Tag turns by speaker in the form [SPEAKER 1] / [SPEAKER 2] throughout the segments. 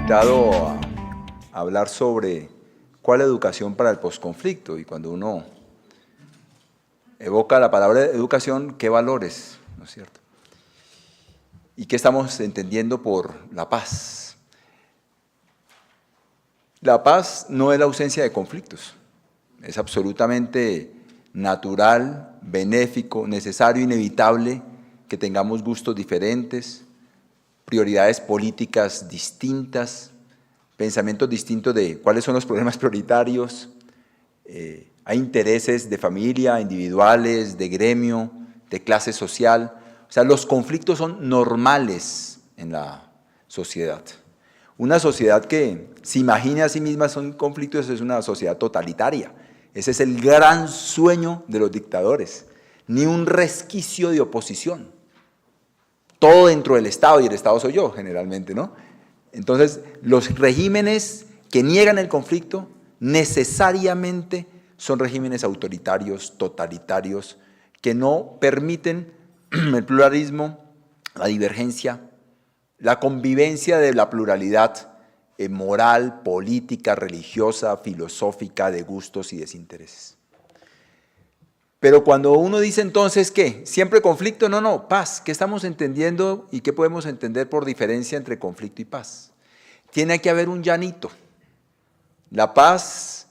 [SPEAKER 1] invitado a hablar sobre cuál es la educación para el posconflicto, y cuando uno evoca la palabra educación, ¿qué valores? ¿No es cierto? ¿Y qué estamos entendiendo por la paz? La paz no es la ausencia de conflictos, es absolutamente natural, benéfico, necesario, inevitable que tengamos gustos diferentes, prioridades políticas distintas, pensamientos distintos de cuáles son los problemas prioritarios. Hay intereses de familia, individuales, de gremio, de clase social. O sea, los conflictos son normales en la sociedad. Una sociedad que se imagina a sí misma son conflictos es una sociedad totalitaria. Ese es el gran sueño de los dictadores. Ni un resquicio de oposición. Todo dentro del Estado, y el Estado soy yo generalmente, ¿no? Entonces, los regímenes que niegan el conflicto necesariamente son regímenes autoritarios, totalitarios, que no permiten el pluralismo, la divergencia, la convivencia de la pluralidad moral, política, religiosa, filosófica, de gustos y desintereses. Pero cuando uno dice entonces, ¿qué? ¿Siempre conflicto? No, no, paz. ¿Qué estamos entendiendo y qué podemos entender por diferencia entre conflicto y paz? Tiene que haber un llanito. La paz,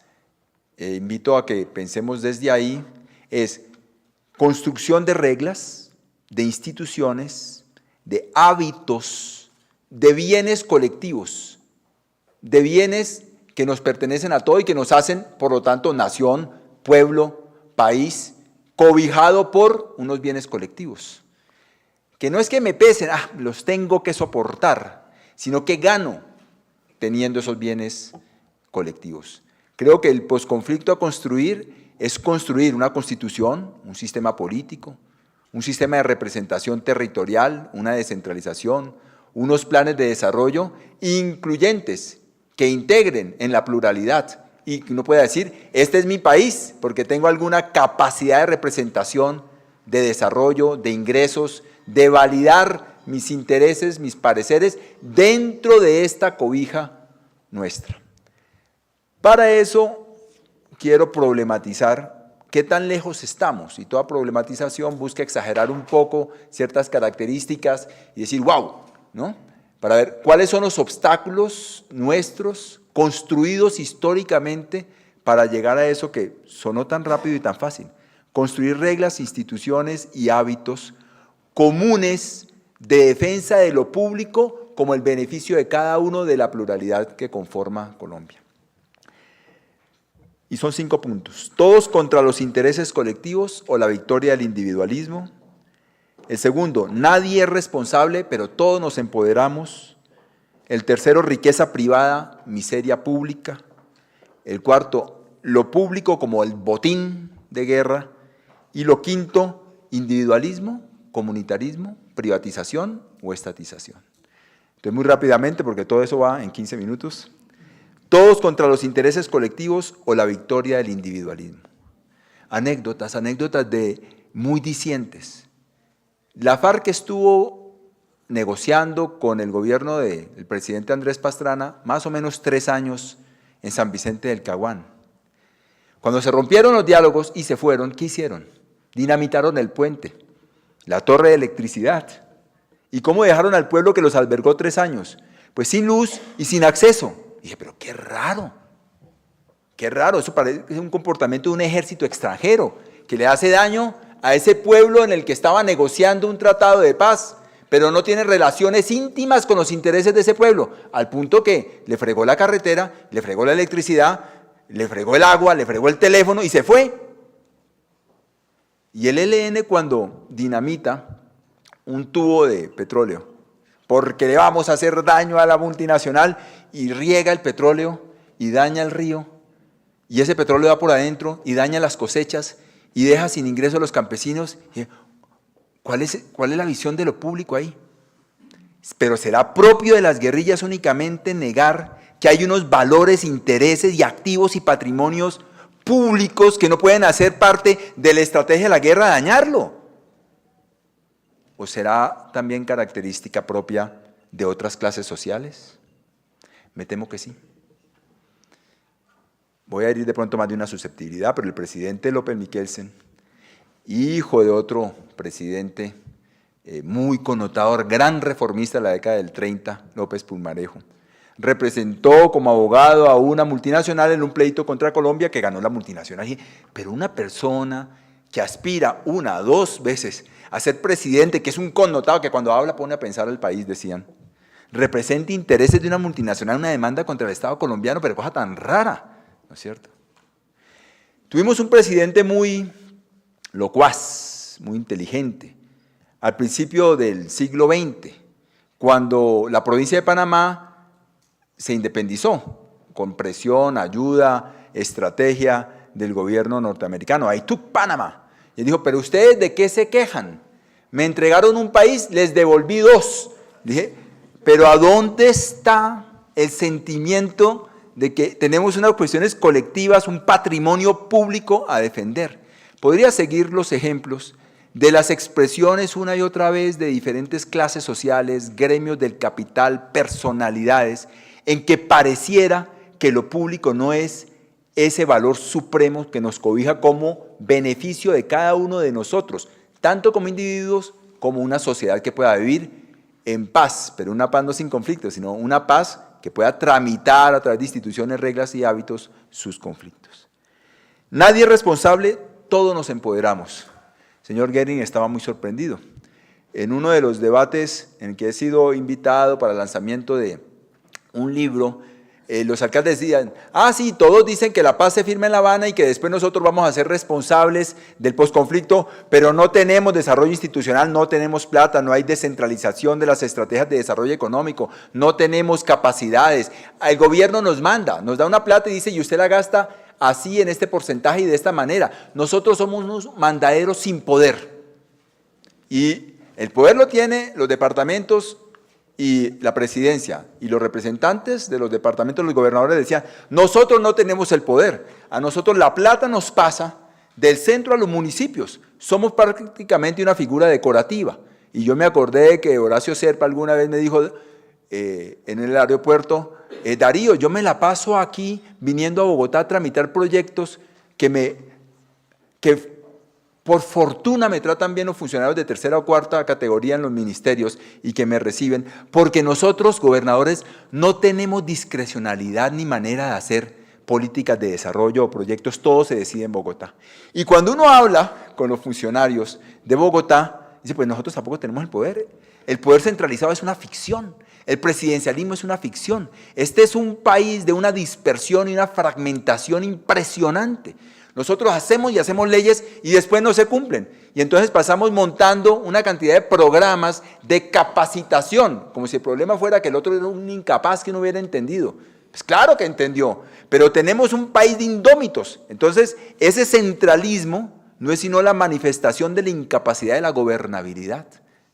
[SPEAKER 1] invito a que pensemos desde ahí, es construcción de reglas, de instituciones, de hábitos, de bienes colectivos, de bienes que nos pertenecen a todos y que nos hacen, por lo tanto, nación, pueblo, país, cobijado por unos bienes colectivos. Que no es que me pesen, los tengo que soportar, sino que gano teniendo esos bienes colectivos. Creo que el posconflicto a construir es construir una constitución, un sistema político, un sistema de representación territorial, una descentralización, unos planes de desarrollo incluyentes que integren en la pluralidad y que uno pueda decir, este es mi país porque tengo alguna capacidad de representación, de desarrollo, de ingresos, de validar mis intereses, mis pareceres dentro de esta cobija nuestra. Para eso quiero problematizar qué tan lejos estamos, y toda problematización busca exagerar un poco ciertas características y decir, wow, ¿no? Para ver cuáles son los obstáculos nuestros construidos históricamente para llegar a eso que sonó tan rápido y tan fácil. Construir reglas, instituciones y hábitos comunes de defensa de lo público como el beneficio de cada uno de la pluralidad que conforma Colombia. Y son 5 puntos. Todos contra los intereses colectivos o la victoria del individualismo. El segundo, nadie es responsable, pero todos nos empoderamos. El tercero, riqueza privada, miseria pública. El cuarto, lo público como el botín de guerra. Y lo quinto, individualismo, comunitarismo, privatización o estatización. Entonces, muy rápidamente, porque todo eso va en 15 minutos. Todos contra los intereses colectivos o la victoria del individualismo. Anécdotas de muy discientes. La FARC estuvo negociando con el gobierno del presidente Andrés Pastrana más o menos 3 años en San Vicente del Caguán. Cuando se rompieron los diálogos y se fueron, ¿qué hicieron? Dinamitaron el puente, la torre de electricidad. ¿Y cómo dejaron al pueblo que los albergó 3 años? Pues sin luz y sin acceso. Y dije, pero qué raro, eso parece un comportamiento de un ejército extranjero que le hace daño a ese pueblo en el que estaba negociando un tratado de paz, pero no tiene relaciones íntimas con los intereses de ese pueblo, al punto que le fregó la carretera, le fregó la electricidad, le fregó el agua, le fregó el teléfono y se fue. Y el ELN cuando dinamita un tubo de petróleo, porque le vamos a hacer daño a la multinacional, y riega el petróleo y daña el río, y ese petróleo va por adentro y daña las cosechas y deja sin ingreso a los campesinos. ¿Cuál es la visión de lo público ahí? Pero será propio de las guerrillas únicamente negar que hay unos valores, intereses y activos y patrimonios públicos que no pueden hacer parte de la estrategia de la guerra, dañarlo. ¿O será también característica propia de otras clases sociales? Me temo que sí. Voy a ir de pronto más de una susceptibilidad, pero el presidente López Michelsen, hijo de otro presidente muy connotador, gran reformista de la década del 30, López Pulmarejo, representó como abogado a una multinacional en un pleito contra Colombia que ganó la multinacional. Pero una persona que aspira 1 o 2 veces a ser presidente, que es un connotado que cuando habla pone a pensar al país, decían, representa intereses de una multinacional, una demanda contra el Estado colombiano, pero cosa tan rara, ¿no es cierto? Tuvimos un presidente muy locuaz, muy inteligente, al principio del siglo XX, cuando la provincia de Panamá se independizó, con presión, ayuda, estrategia del gobierno norteamericano. I took Panama. Y dijo, pero ustedes ¿de qué se quejan? Me entregaron un país, les devolví 2. Dije, pero ¿a dónde está el sentimiento de que tenemos unas cuestiones colectivas, un patrimonio público a defender? Podría seguir los ejemplos de las expresiones una y otra vez de diferentes clases sociales, gremios del capital, personalidades, en que pareciera que lo público no es ese valor supremo que nos cobija como beneficio de cada uno de nosotros, tanto como individuos como una sociedad que pueda vivir en paz, pero una paz no sin conflictos, sino una paz que pueda tramitar a través de instituciones, reglas y hábitos sus conflictos. Nadie es responsable, todos nos empoderamos. El señor Goering estaba muy sorprendido. En uno de los debates en que he sido invitado para el lanzamiento de un libro, los alcaldes decían, sí, todos dicen que la paz se firma en La Habana y que después nosotros vamos a ser responsables del posconflicto, pero no tenemos desarrollo institucional, no tenemos plata, no hay descentralización de las estrategias de desarrollo económico, no tenemos capacidades. El gobierno nos manda, nos da una plata y dice, y usted la gasta así en este porcentaje y de esta manera. Nosotros somos unos mandaderos sin poder. Y el poder lo tienen los departamentos y la presidencia, y los representantes de los departamentos, los gobernadores decían, nosotros no tenemos el poder, a nosotros la plata nos pasa del centro a los municipios, somos prácticamente una figura decorativa. Y yo me acordé que Horacio Serpa alguna vez me dijo en el aeropuerto, Darío, yo me la paso aquí viniendo a Bogotá a tramitar proyectos que por fortuna me tratan bien los funcionarios de tercera o cuarta categoría en los ministerios y que me reciben, porque nosotros, gobernadores, no tenemos discrecionalidad ni manera de hacer políticas de desarrollo o proyectos, todo se decide en Bogotá. Y cuando uno habla con los funcionarios de Bogotá, dice, pues nosotros tampoco tenemos el poder centralizado es una ficción, el presidencialismo es una ficción, este es un país de una dispersión y una fragmentación impresionante. Nosotros hacemos y hacemos leyes y después no se cumplen. Y entonces pasamos montando una cantidad de programas de capacitación, como si el problema fuera que el otro era un incapaz que no hubiera entendido. Pues claro que entendió, pero tenemos un país de indómitos. Entonces, ese centralismo no es sino la manifestación de la incapacidad de la gobernabilidad,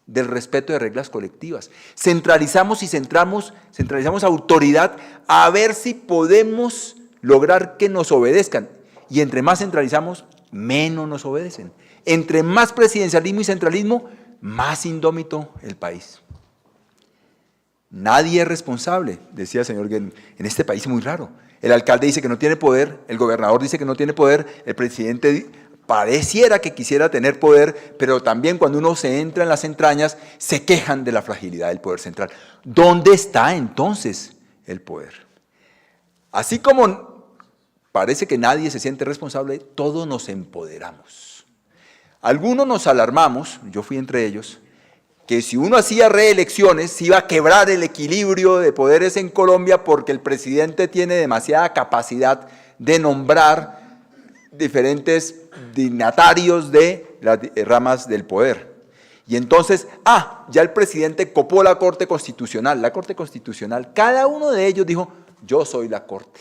[SPEAKER 1] del respeto de reglas colectivas. Centralizamos y centralizamos autoridad a ver si podemos lograr que nos obedezcan. Y entre más centralizamos, menos nos obedecen. Entre más presidencialismo y centralismo, más indómito el país. Nadie es responsable, decía el señor Goering. En este país es muy raro. El alcalde dice que no tiene poder, el gobernador dice que no tiene poder, el presidente pareciera que quisiera tener poder, pero también cuando uno se entra en las entrañas, se quejan de la fragilidad del poder central. ¿Dónde está entonces el poder? Así como parece que nadie se siente responsable, todos nos empoderamos. Algunos nos alarmamos, yo fui entre ellos, que si uno hacía reelecciones, se iba a quebrar el equilibrio de poderes en Colombia porque el presidente tiene demasiada capacidad de nombrar diferentes dignatarios de las ramas del poder. Y entonces, ya el presidente copó la Corte Constitucional. La Corte Constitucional, cada uno de ellos dijo, yo soy la Corte.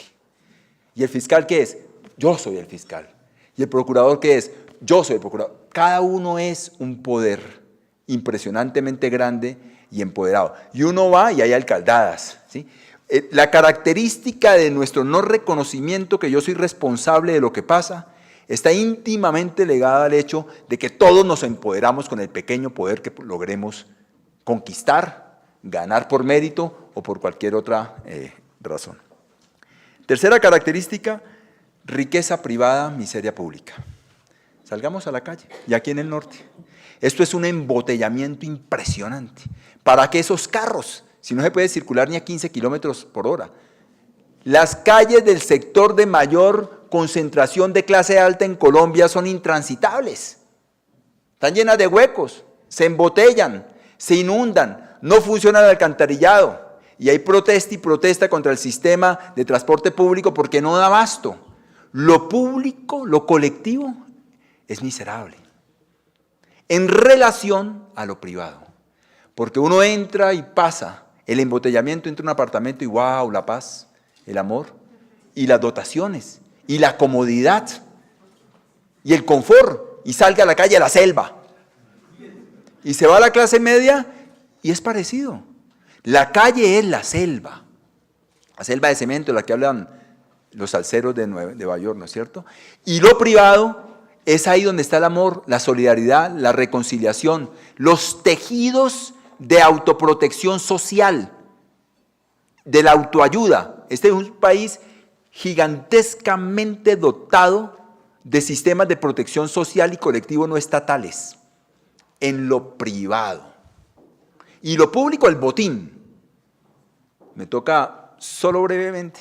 [SPEAKER 1] ¿Y el fiscal qué es? Yo soy el fiscal. ¿Y el procurador qué es? Yo soy el procurador. Cada uno es un poder impresionantemente grande y empoderado. Y uno va y hay alcaldadas, ¿sí? La característica de nuestro no reconocimiento que yo soy responsable de lo que pasa está íntimamente ligada al hecho de que todos nos empoderamos con el pequeño poder que logremos conquistar, ganar por mérito o por cualquier otra razón. Tercera característica, riqueza privada, miseria pública. Salgamos a la calle, y aquí en el norte. Esto es un embotellamiento impresionante. ¿Para qué esos carros? Si no se puede circular ni a 15 kilómetros por hora. Las calles del sector de mayor concentración de clase alta en Colombia son intransitables. Están llenas de huecos, se embotellan, se inundan, no funciona el alcantarillado. Y hay protesta y protesta contra el sistema de transporte público porque no da abasto. Lo público, lo colectivo, es miserable en relación a lo privado. Porque uno entra y pasa el embotellamiento entre un apartamento y wow, la paz, el amor, y las dotaciones, y la comodidad, y el confort, y salga a la calle a la selva. Y se va a la clase media y es parecido. La calle es la selva de cemento de la que hablan los salseros de Nueva York, ¿no es cierto? Y lo privado es ahí donde está el amor, la solidaridad, la reconciliación, los tejidos de autoprotección social, de la autoayuda. Este es un país gigantescamente dotado de sistemas de protección social y colectivo no estatales, en lo privado. Y lo público, el botín. Me toca solo brevemente.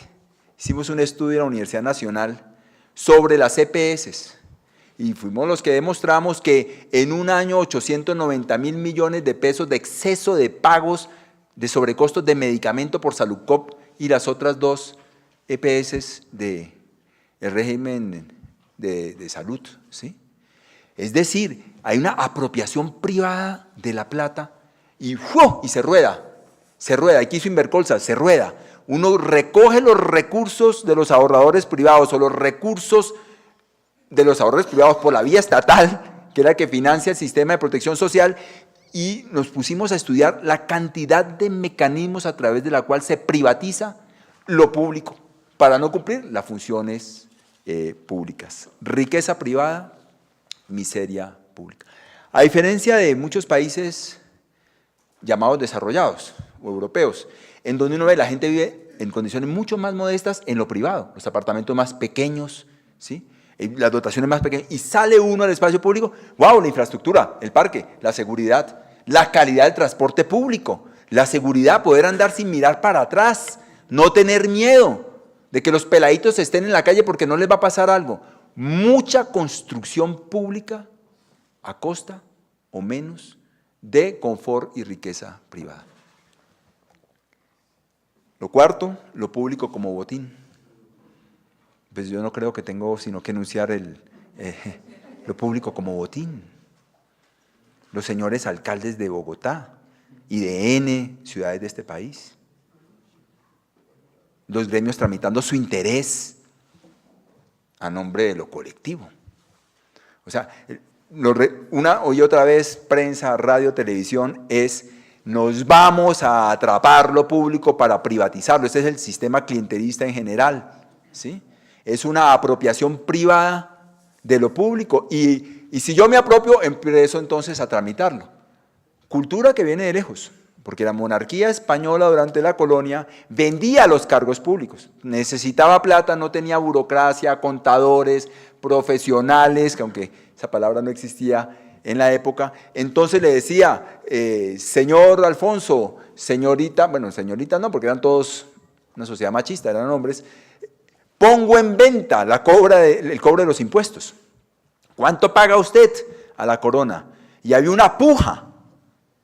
[SPEAKER 1] Hicimos un estudio en la Universidad Nacional sobre las EPS y fuimos los que demostramos que en un año 890.000 millones de pesos de exceso de pagos de sobrecostos de medicamento por Saludcop y las otras dos EPS del régimen de salud, ¿sí? Es decir, hay una apropiación privada de la plata y se rueda, aquí hizo Invercolsa, se rueda. Uno recoge los recursos de los ahorradores privados o los recursos de los ahorradores privados por la vía estatal, que es la que financia el sistema de protección social, y nos pusimos a estudiar la cantidad de mecanismos a través de la cual se privatiza lo público para no cumplir las funciones públicas. Riqueza privada, miseria pública. A diferencia de muchos países llamados desarrollados o europeos, en donde uno ve la gente vive en condiciones mucho más modestas en lo privado, los apartamentos más pequeños, ¿sí? Las dotaciones más pequeñas, y sale uno al espacio público, wow, la infraestructura, el parque, la seguridad, la calidad del transporte público, la seguridad, poder andar sin mirar para atrás, no tener miedo de que los peladitos estén en la calle porque no les va a pasar algo. Mucha construcción pública a costa o menos de confort y riqueza privada. Lo cuarto, lo público como botín. Pues yo no creo que tengo sino que enunciar lo público como botín. Los señores alcaldes de Bogotá y de N ciudades de este país. Los gremios tramitando su interés a nombre de lo colectivo. O sea, una y otra vez, prensa, radio, televisión, nos vamos a atrapar lo público para privatizarlo. Este es el sistema clientelista en general, ¿sí? Es una apropiación privada de lo público y si yo me apropio, empiezo entonces a tramitarlo. Cultura que viene de lejos, porque la monarquía española durante la colonia vendía los cargos públicos, necesitaba plata, no tenía burocracia, contadores, profesionales, que aunque esa palabra no existía en la época, entonces le decía, señor Alfonso, señorita, bueno, señorita no, porque eran todos una sociedad machista, eran hombres, pongo en venta el cobro de los impuestos. ¿Cuánto paga usted a la corona? Y había una puja,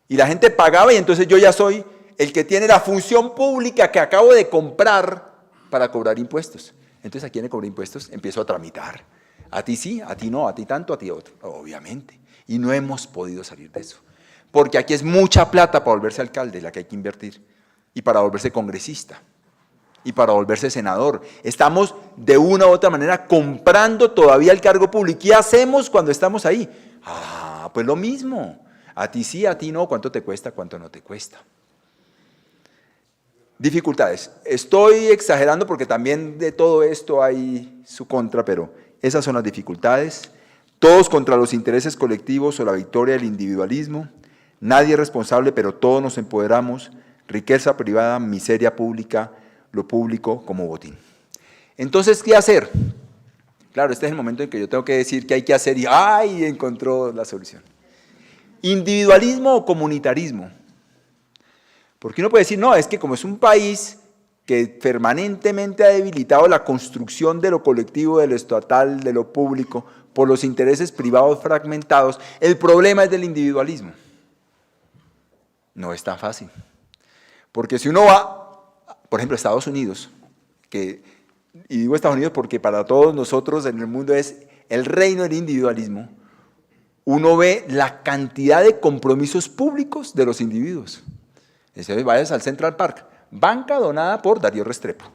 [SPEAKER 1] y la gente pagaba, y entonces yo ya soy el que tiene la función pública que acabo de comprar para cobrar impuestos. Entonces, ¿a quién le cobré impuestos? Empiezo a tramitar. A ti sí, a ti no, a ti tanto, a ti otro, obviamente. Y no hemos podido salir de eso. Porque aquí es mucha plata para volverse alcalde, la que hay que invertir, y para volverse congresista, y para volverse senador. Estamos de una u otra manera comprando todavía el cargo público. ¿Qué hacemos cuando estamos ahí? Pues lo mismo. A ti sí, a ti no. ¿Cuánto te cuesta? ¿Cuánto no te cuesta? Dificultades. Estoy exagerando porque también de todo esto hay su contra, pero esas son las dificultades. Todos contra los intereses colectivos o la victoria del individualismo. Nadie es responsable, pero todos nos empoderamos. Riqueza privada, miseria pública, lo público como botín. Entonces, ¿qué hacer? Claro, este es el momento en que yo tengo que decir qué hay que hacer y ¡ay! Encontró la solución. ¿Individualismo o comunitarismo? Porque uno puede decir, no, es que como es un país que permanentemente ha debilitado la construcción de lo colectivo, de lo estatal, de lo público, por los intereses privados fragmentados, el problema es del individualismo. No es tan fácil. Porque si uno va, por ejemplo, a Estados Unidos, y digo Estados Unidos porque para todos nosotros en el mundo es el reino del individualismo, uno ve la cantidad de compromisos públicos de los individuos. Entonces vayas al Central Park, banca donada por Darío Restrepo,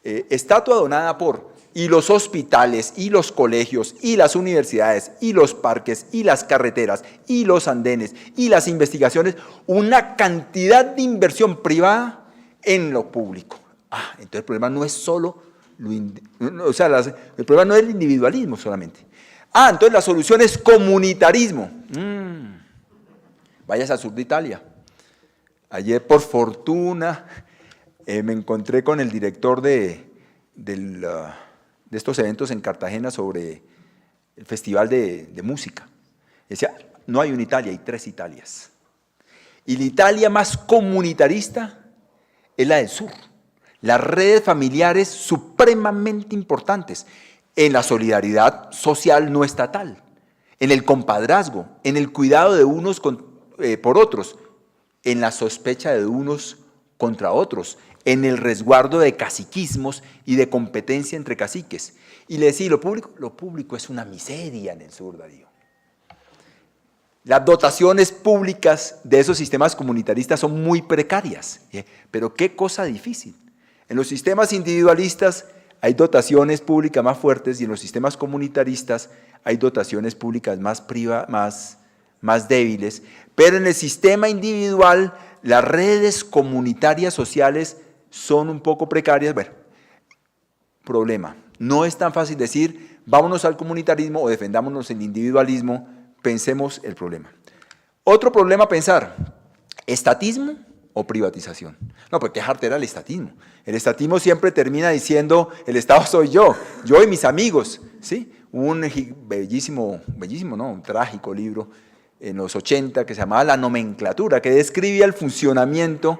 [SPEAKER 1] estatua donada por, y los hospitales, y los colegios, y las universidades, y los parques, y las carreteras, y los andenes, y las investigaciones, una cantidad de inversión privada en lo público. Entonces el problema no es solo, el problema no es el individualismo solamente. Entonces la solución es comunitarismo. Vayas al sur de Italia. Ayer, por fortuna, me encontré con el director de estos eventos en Cartagena sobre el festival de música. Decía, no hay una Italia, hay 3 Italias. Y la Italia más comunitarista es la del sur. Las redes familiares supremamente importantes en la solidaridad social no estatal, en el compadrazgo, en el cuidado de unos por otros, en la sospecha de unos contra otros, en el resguardo de caciquismos y de competencia entre caciques. Y le decía, lo público es una miseria en el sur, Darío. Las dotaciones públicas de esos sistemas comunitaristas son muy precarias, pero qué cosa difícil. En los sistemas individualistas hay dotaciones públicas más fuertes y en los sistemas comunitaristas hay dotaciones públicas más débiles, pero en el sistema individual las redes comunitarias sociales son un poco precarias. Bueno, problema. No es tan fácil decir, vámonos al comunitarismo o defendámonos el individualismo, pensemos el problema. Otro problema a pensar, ¿estatismo o privatización? No, pues qué jartera el estatismo. El estatismo siempre termina diciendo, el Estado soy yo y mis amigos, ¿sí? Un bellísimo, no, un trágico libro en los 80 que se llamaba La nomenclatura, que describía el funcionamiento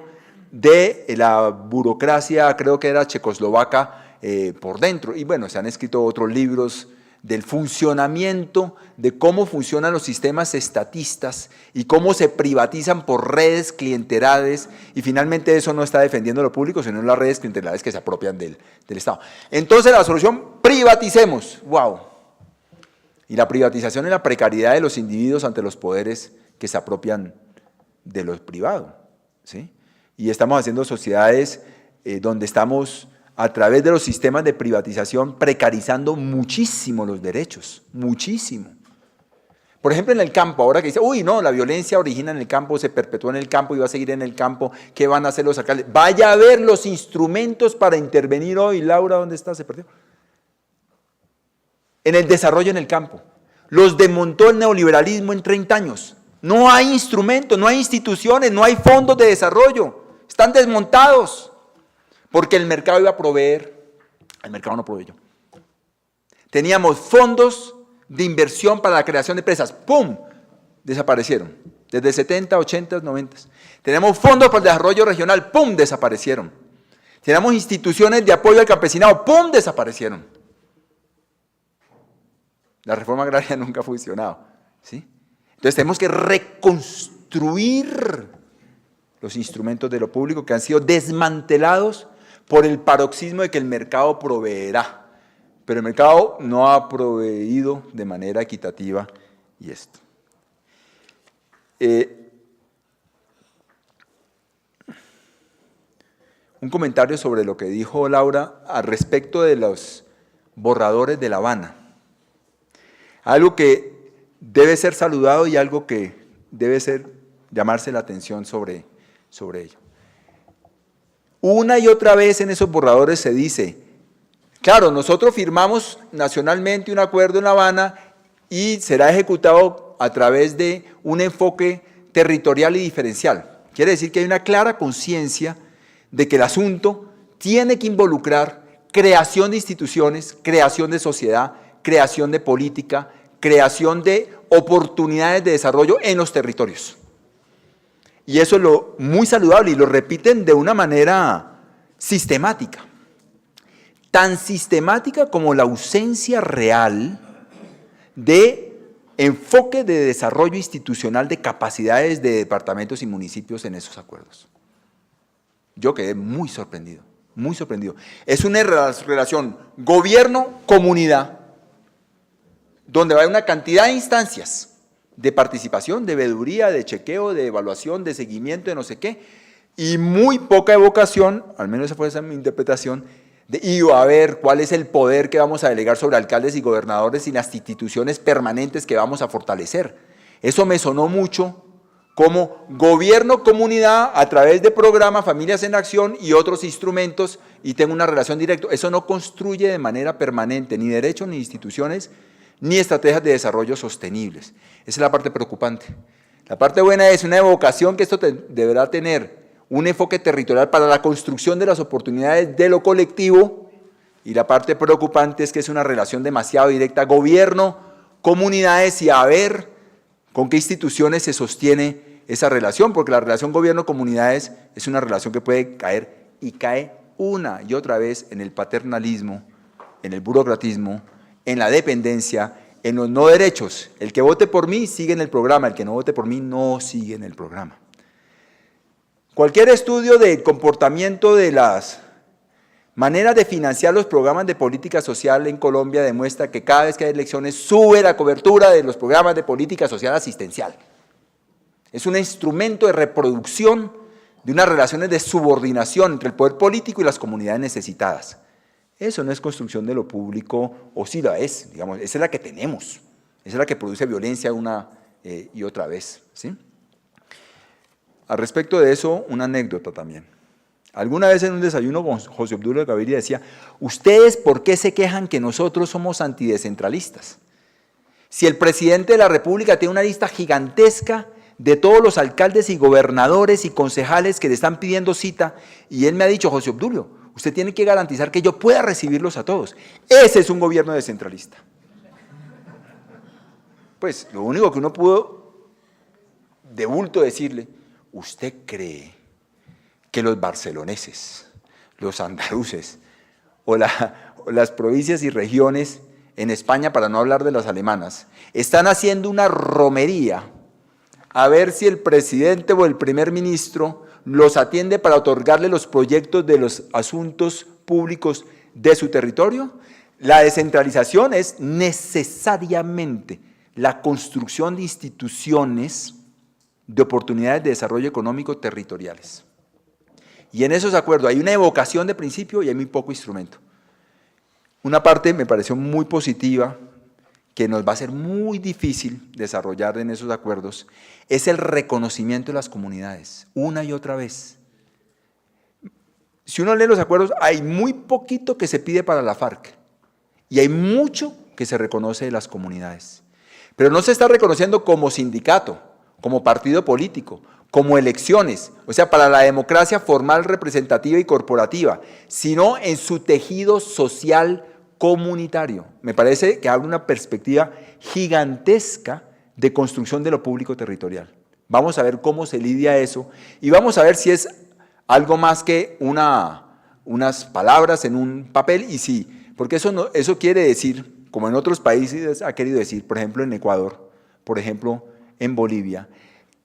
[SPEAKER 1] de la burocracia, creo que era checoslovaca, por dentro. Y bueno, se han escrito otros libros del funcionamiento, de cómo funcionan los sistemas estatistas y cómo se privatizan por redes clienterales, y finalmente eso no está defendiendo lo público, sino las redes clienterales que se apropian del Estado. Entonces la solución, privaticemos. ¡Wow! Y la privatización es la precariedad de los individuos ante los poderes que se apropian de lo privado, ¿sí? Y estamos haciendo sociedades donde estamos, a través de los sistemas de privatización, precarizando muchísimo los derechos, muchísimo. Por ejemplo, en el campo, ahora que dice, uy, no, la violencia origina en el campo, se perpetúa en el campo y va a seguir en el campo, ¿qué van a hacer los alcaldes? Vaya a ver los instrumentos para intervenir hoy. Laura, ¿dónde está? Se perdió. En el desarrollo en el campo. Los desmontó el neoliberalismo en 30 años. No hay instrumentos, no hay instituciones, no hay fondos de desarrollo. Están desmontados. Porque el mercado iba a proveer, el mercado no proveyó. Teníamos fondos de inversión para la creación de empresas, ¡pum!, desaparecieron. Desde 70, 80, 90. Tenemos fondos para el desarrollo regional, ¡pum!, desaparecieron. Tenemos instituciones de apoyo al campesinado, ¡pum!, desaparecieron. La reforma agraria nunca ha funcionado, ¿sí? Entonces tenemos que reconstruir los instrumentos de lo público que han sido desmantelados por el paroxismo de que el mercado proveerá, pero el mercado no ha proveído de manera equitativa y esto. Un comentario sobre lo que dijo Laura al respecto de los borradores de La Habana. Algo que debe ser saludado y algo que debe llamarse la atención sobre ello. Una y otra vez en esos borradores se dice, claro, nosotros firmamos nacionalmente un acuerdo en La Habana y será ejecutado a través de un enfoque territorial y diferencial. Quiere decir que hay una clara conciencia de que el asunto tiene que involucrar creación de instituciones, creación de sociedad, creación de política, creación de oportunidades de desarrollo en los territorios. Y eso es lo muy saludable y lo repiten de una manera sistemática. Tan sistemática como la ausencia real de enfoque de desarrollo institucional de capacidades de departamentos y municipios en esos acuerdos. Yo quedé muy sorprendido, muy sorprendido. Es una relación gobierno-comunidad, donde va a haber una cantidad de instancias de participación, de veeduría, de chequeo, de evaluación, de seguimiento, de no sé qué, y muy poca evocación, al menos esa fue mi interpretación, y a ver cuál es el poder que vamos a delegar sobre alcaldes y gobernadores y las instituciones permanentes que vamos a fortalecer. Eso me sonó mucho como gobierno-comunidad a través de programas Familias en Acción y otros instrumentos, y tengo una relación directa. Eso no construye de manera permanente ni derechos, ni instituciones, ni estrategias de desarrollo sostenibles. Esa es la parte preocupante. La parte buena es una evocación que esto deberá tener un enfoque territorial para la construcción de las oportunidades de lo colectivo, y la parte preocupante es que es una relación demasiado directa, gobierno, comunidades, y a ver con qué instituciones se sostiene esa relación, porque la relación gobierno-comunidades es una relación que puede caer, y cae una y otra vez en el paternalismo, en el burocratismo, en la dependencia, en los no derechos. El que vote por mí sigue en el programa, el que no vote por mí no sigue en el programa. Cualquier estudio del comportamiento de las maneras de financiar los programas de política social en Colombia demuestra que cada vez que hay elecciones sube la cobertura de los programas de política social asistencial. Es un instrumento de reproducción de unas relaciones de subordinación entre el poder político y las comunidades necesitadas. Eso no es construcción de lo público, o sí la es, digamos, esa es la que tenemos, esa es la que produce violencia una y otra vez, ¿sí? Al respecto de eso, una anécdota también. Alguna vez en un desayuno con José Obdulio Gaviria decía, ¿ustedes por qué se quejan que nosotros somos antidescentralistas? Si el presidente de la República tiene una lista gigantesca de todos los alcaldes y gobernadores y concejales que le están pidiendo cita, y él me ha dicho, José Obdulio, usted tiene que garantizar que yo pueda recibirlos a todos. Ese es un gobierno descentralista. Pues lo único que uno pudo de bulto decirle, ¿usted cree que los barceloneses, los andaluces o las provincias y regiones en España, para no hablar de las alemanas, están haciendo una romería a ver si el presidente o el primer ministro los atiende para otorgarle los proyectos de los asuntos públicos de su territorio? La descentralización es necesariamente la construcción de instituciones de oportunidades de desarrollo económico territoriales. Y en esos acuerdos hay una evocación de principio y hay muy poco instrumento. Una parte me pareció muy positiva, que nos va a ser muy difícil desarrollar en esos acuerdos, es el reconocimiento de las comunidades, una y otra vez. Si uno lee los acuerdos, hay muy poquito que se pide para la FARC, y hay mucho que se reconoce de las comunidades. Pero no se está reconociendo como sindicato, como partido político, como elecciones, o sea, para la democracia formal, representativa y corporativa, sino en su tejido social comunitario. Me parece que abre una perspectiva gigantesca de construcción de lo público territorial. Vamos a ver cómo se lidia eso y vamos a ver si es algo más que unas palabras en un papel, y sí, porque eso quiere decir, como en otros países ha querido decir, por ejemplo en Ecuador, por ejemplo en Bolivia,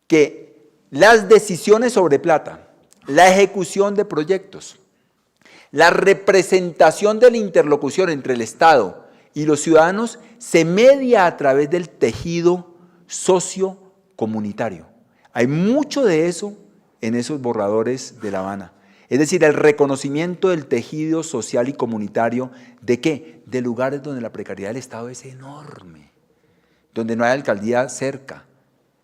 [SPEAKER 1] que las decisiones sobre plata, la ejecución de proyectos, la representación de la interlocución entre el Estado y los ciudadanos se media a través del tejido sociocomunitario. Hay mucho de eso en esos borradores de La Habana. Es decir, el reconocimiento del tejido social y comunitario, ¿de qué? De lugares donde la precariedad del Estado es enorme, donde no hay alcaldía cerca,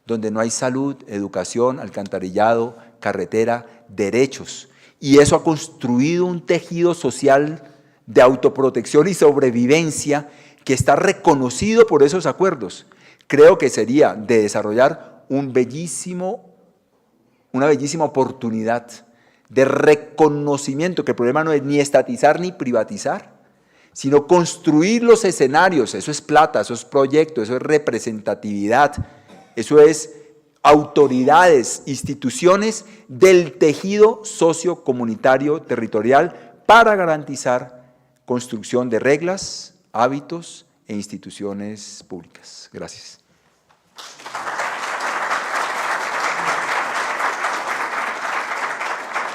[SPEAKER 1] donde no hay salud, educación, alcantarillado, carretera, derechos. Y eso ha construido un tejido social de autoprotección y sobrevivencia que está reconocido por esos acuerdos. Creo que sería de desarrollar una bellísima oportunidad de reconocimiento, que el problema no es ni estatizar ni privatizar, sino construir los escenarios. Eso es plata, eso es proyecto, eso es representatividad, eso es autoridades, instituciones del tejido sociocomunitario territorial para garantizar construcción de reglas, hábitos e instituciones públicas. Gracias.